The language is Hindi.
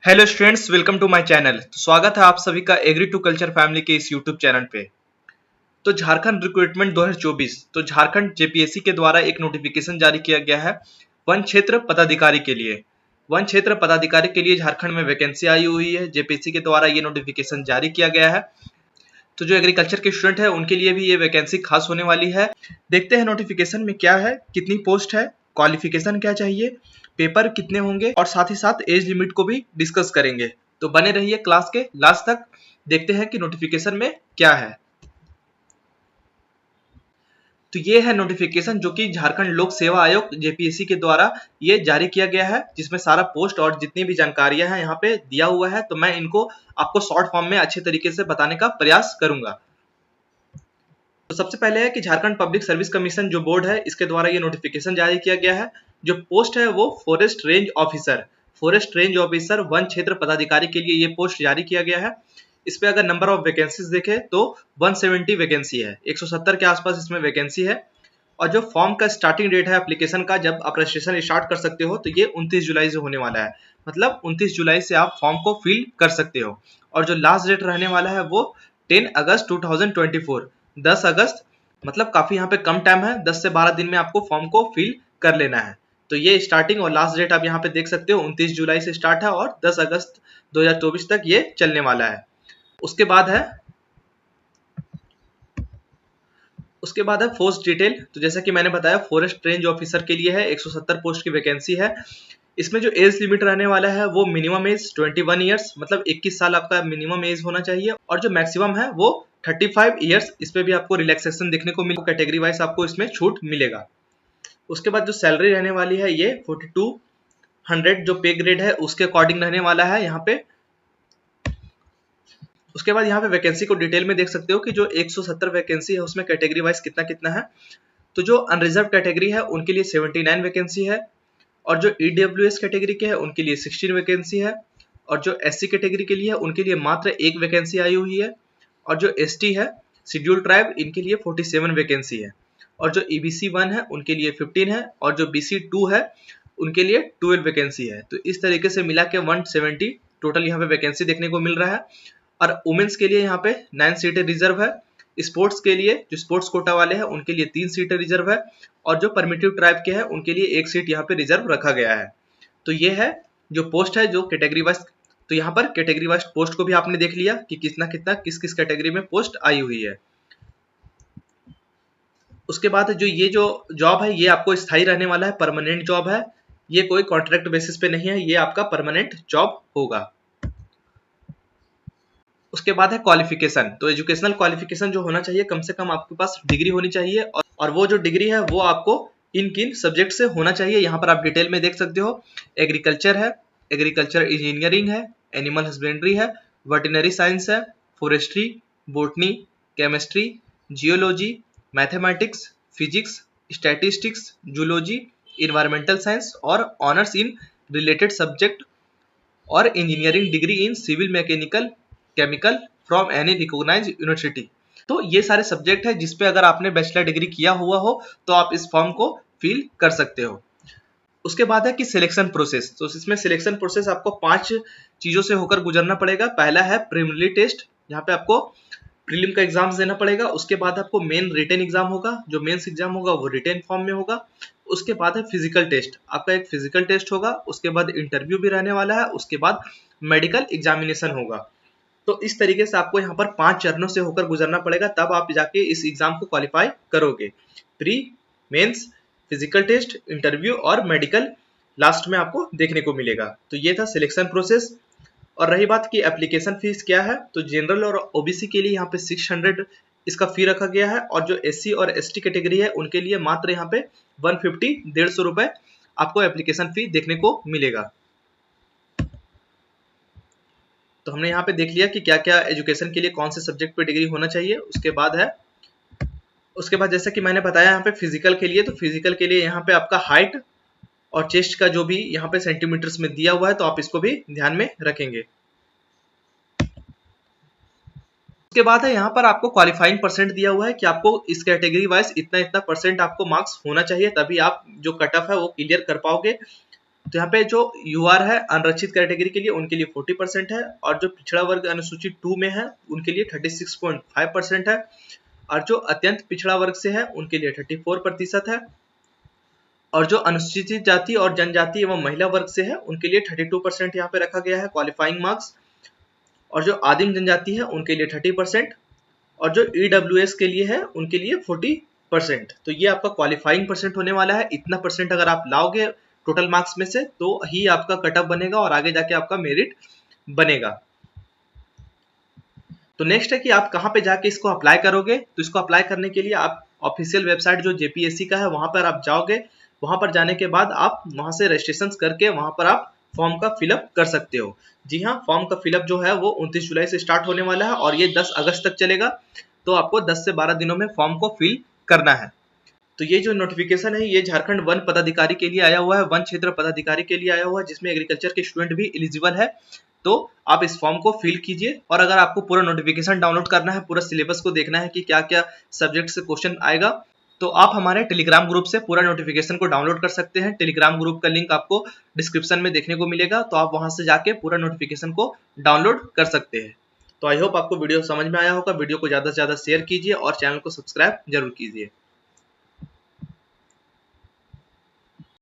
Hello students, welcome to my channel. तो स्वागत है आप सभी का एग्री टू कल्चर फैमिली के इस यूट्यूब चैनल पे। तो झारखंड रिक्रूटमेंट 2024, तो झारखंड जेपीएससी के द्वारा एक नोटिफिकेशन जारी किया गया है वन क्षेत्र पदाधिकारी के लिए। वन क्षेत्र पदाधिकारी के लिए झारखंड में वैकेंसी आई हुई है। जेपीएससी के द्वारा ये नोटिफिकेशन जारी किया गया है। तो जो एग्रीकल्चर के स्टूडेंट है उनके लिए भी ये वैकेंसी खास होने वाली है। देखते हैं नोटिफिकेशन में क्या है, कितनी पोस्ट है, क्वालिफिकेशन क्या चाहिए, पेपर कितने होंगे और साथ ही साथ एज लिमिट को भी डिस्कस करेंगे। तो बने रहिए क्लास के लास्ट तक। देखते हैं कि नोटिफिकेशन में क्या है। तो ये है नोटिफिकेशन जो कि झारखंड लोक सेवा आयोग जेपीएससी के द्वारा ये जारी किया गया है, जिसमें सारा पोस्ट और जितनी भी जानकारियां हैं यहाँ पे दिया हुआ है। तो मैं इनको आपको शॉर्ट फॉर्म में अच्छे तरीके से बताने का प्रयास करूंगा। तो सबसे पहले है कि झारखंड पब्लिक सर्विस कमीशन जो बोर्ड है इसके द्वारा ये नोटिफिकेशन जारी किया गया है। जो पोस्ट है वो फॉरेस्ट रेंज ऑफिसर वन क्षेत्र पदाधिकारी के लिए ये पोस्ट जारी किया गया है। इस पे अगर नंबर ऑफ वैकेंसीज देखें तो 170 वैकेंसी है, 170 के आसपास इसमें वैकेंसी है। और जो फॉर्म का स्टार्टिंग डेट है एप्लीकेशन का, जब आप रजिस्ट्रेशन स्टार्ट कर सकते हो, तो ये 29 जुलाई से होने वाला है। मतलब 29 जुलाई से आप फॉर्म को फिल कर सकते हो। और जो लास्ट डेट रहने वाला है वो 10 अगस्त 2024, 10 अगस्त। मतलब काफी यहाँ पे कम टाइम है, 10 से 12 दिन में आपको फॉर्म को फिल कर लेना है। तो ये स्टार्टिंग और लास्ट डेट आप यहाँ पे देख सकते हो, 29 जुलाई से स्टार्ट है और 10 अगस्त 2024 तक ये चलने वाला है। उसके बाद है पोस्ट डिटेल। तो जैसा कि मैंने बताया, फॉरेस्ट रेंज ऑफिसर के लिए है, 170 पोस्ट की वैकेंसी है। इसमें जो एज लिमिट रहने वाला है वो मिनिमम एज 21 ईयर्स, मतलब 21 साल आपका मिनिमम एज होना चाहिए। और जो मैक्सिमम है वो 35 ईयर्स। इस पे भी आपको रिलैक्सेशन देखने को मिलेगा, कैटेगरी वाइज आपको इसमें छूट मिलेगा। उसके बाद जो सैलरी रहने वाली है ये 4200 जो पे ग्रेड है उसके अकॉर्डिंग रहने वाला है यहाँ पे। उसके बाद यहाँ पे वैकेंसी को डिटेल में देख सकते हो कि जो 170 वैकेंसी है उसमें कैटेगरी वाइज कितना कितना है। तो जो अनरिजर्व कैटेगरी है उनके लिए 79 वैकेंसी है। और जो ईडब्ल्यूएस कैटेगरी के है उनके लिए 16 वैकेंसी है। और जो एससी कैटेगरी के लिए है उनके लिए मात्र एक वैकेंसी आई हुई है। और जो एसटी है, शेड्यूल ट्राइब, इनके लिए 47 वैकेंसी है। और जो ईबीसी 1 है उनके लिए 15 है। और जो बीसी 2 है उनके लिए 12 वैकेंसी है। तो इस तरीके से मिला के 170 टोटल यहाँ पे वैकेंसी देखने को मिल रहा है। और वुमेन्स के लिए यहाँ पे 9 सीटें रिजर्व है। स्पोर्ट्स के लिए, जो स्पोर्ट्स कोटा वाले हैं उनके लिए 3 सीटें रिजर्व है। और जो परमिटिव ट्राइब के हैं उनके लिए 1 सीट यहाँ पे रिजर्व रखा गया है। तो ये है जो पोस्ट है जो कैटेगरी वाइज। तो यहाँ पर कैटेगरी वाइज पोस्ट को भी आपने देख लिया कि कितना कितना किस किस कैटेगरी में पोस्ट आई हुई है। उसके बाद जो ये जो जॉब है ये आपको स्थायी रहने वाला है, परमानेंट जॉब है। ये कोई कॉन्ट्रैक्ट बेसिस पे नहीं है, ये आपका परमानेंट जॉब होगा। उसके बाद है क्वालिफिकेशन। तो एजुकेशनल क्वालिफिकेशन जो होना चाहिए, कम से कम आपके पास डिग्री होनी चाहिए। और वो जो डिग्री है वो आपको इन किन सब्जेक्ट से होना चाहिए, यहाँ पर आप डिटेल में देख सकते हो। एग्रीकल्चर है, एग्रीकल्चर इंजीनियरिंग है, एनिमल हस्बेंड्री है, वेटरनरी साइंस है, forestry, botany, chemistry, geology, mathematics, physics, statistics, zoology, environmental science और ऑनर्स इन रिलेटेड सब्जेक्ट और engineering degree in civil mechanical chemical from any recognised university. तो ये सारे सब्जेक्ट है जिसपे अगर आपने बैचलर डिग्री किया हुआ हो तो आप इस फॉर्म को फिल कर सकते हो। उसके बाद है कि सिलेक्शन प्रोसेस। तो इसमें सिलेक्शन प्रोसेस आपको 5 चीजों से होकर गुजरना पड़ेगा। पहला है प्रीलिमिनरी टेस्ट, यहाँ पे आपको प्रीलिम का एग्जाम देना पड़ेगा। उसके बाद आपको मेन रिटन एग्जाम होगा, जो मेंस एग्जाम होगा वो रिटन फॉर्म में होगा। उसके बाद है फिजिकल टेस्ट, आपका एक फिजिकल टेस्ट होगा। उसके बाद इंटरव्यू भी रहने वाला है। उसके बाद मेडिकल एग्जामिनेशन होगा। तो इस तरीके से आपको यहाँ पर 5 चरणों से होकर गुजरना पड़ेगा, तब आप जाके इस एग्जाम को क्वालिफाई करोगे। Pre, mains, physical test, interview और मेडिकल लास्ट में आपको देखने को मिलेगा। तो ये था सिलेक्शन प्रोसेस। और रही बात की एप्लीकेशन फीस क्या है, तो जनरल और ओबीसी के लिए यहाँ पे 600 इसका फी रखा गया है। और जो एससी और एसटी कैटेगरी है उनके लिए मात्र यहाँ पे 150 150 रुपए आपको एप्लीकेशन फी देखने को मिलेगा। तो हमने यहाँ पे देख लिया कि क्या क्या एजुकेशन के लिए कौन से सब्जेक्ट पे डिग्री होना चाहिए। उसके बाद जैसा कि मैंने बताया यहाँ पे फिजिकल के लिए, तो फिजिकल के लिए यहाँ पे आपका हाइट और चेस्ट का जो भी यहाँ पे सेंटीमीटर्स में दिया हुआ है, तो आप इसको भी ध्यान में रखेंगे। उसके बाद है यहाँ पर आपको क्वालिफाइंग परसेंट दिया हुआ है कि आपको इस कैटेगरी वाइज इतना इतना परसेंट आपको मार्क्स होना चाहिए, तभी आप जो कट ऑफ है वो क्लियर कर पाओगे। तो यहाँ पे जो यूआर है अनरक्षित कैटेगरी के लिए उनके लिए 40% है, और जो पिछड़ा वर्ग अनुसूचित 2 में है उनके लिए 36.5% है, और जो अत्यंत पिछड़ा वर्ग से है उनके लिए 34% है, और जो अनुसूचित जाति और जनजाति एवं महिला वर्ग से है उनके लिए 32% यहाँ पे रखा गया है क्वालिफाइंग मार्क्स, और जो आदिम जनजाति है उनके लिए 30%, और जो ईडब्ल्यूएस के लिए है उनके लिए 40%। तो ये आपका क्वालिफाइंग परसेंट होने वाला है। इतना परसेंट अगर आप लाओगे टोटल मार्क्स में से तो ही आपका कट ऑफ बनेगा और आगे जाके आपका मेरिट बनेगा। तो नेक्स्ट है कि आप कहाँ पे जाके इसको अप्लाई करोगे। तो इसको अप्लाई करने के लिए आप ऑफिशियल वेबसाइट जो जेपीएससी का है वहां पर आप जाओगे। वहां पर जाने के बाद आप वहां से रजिस्ट्रेशन करके वहां पर आप फॉर्म का फिलअप कर सकते हो। जी हाँ, फॉर्म का फिलअप जो है वो 29 जुलाई से स्टार्ट होने वाला है और ये 10 अगस्त तक चलेगा। तो आपको 10 से 12 दिनों में फॉर्म को फिल करना है। तो ये जो नोटिफिकेशन है ये झारखंड वन पदाधिकारी के लिए आया हुआ है, वन क्षेत्र पदाधिकारी के लिए आया हुआ है, जिसमें एग्रीकल्चर के स्टूडेंट भी एलिजिबल है। तो आप इस फॉर्म को फिल कीजिए। और अगर आपको पूरा नोटिफिकेशन डाउनलोड करना है, पूरा सिलेबस को देखना है कि क्या क्या सब्जेक्ट से क्वेश्चन आएगा, तो आप हमारे टेलीग्राम ग्रुप से पूरा नोटिफिकेशन को डाउनलोड कर सकते हैं। टेलीग्राम ग्रुप का लिंक आपको डिस्क्रिप्शन में देखने को मिलेगा, तो आप वहां से जाके पूरा नोटिफिकेशन को डाउनलोड कर सकते हैं। तो आई होप आपको वीडियो समझ में आया होगा। वीडियो को ज़्यादा से ज़्यादा शेयर कीजिए और चैनल को सब्सक्राइब जरूर कीजिए।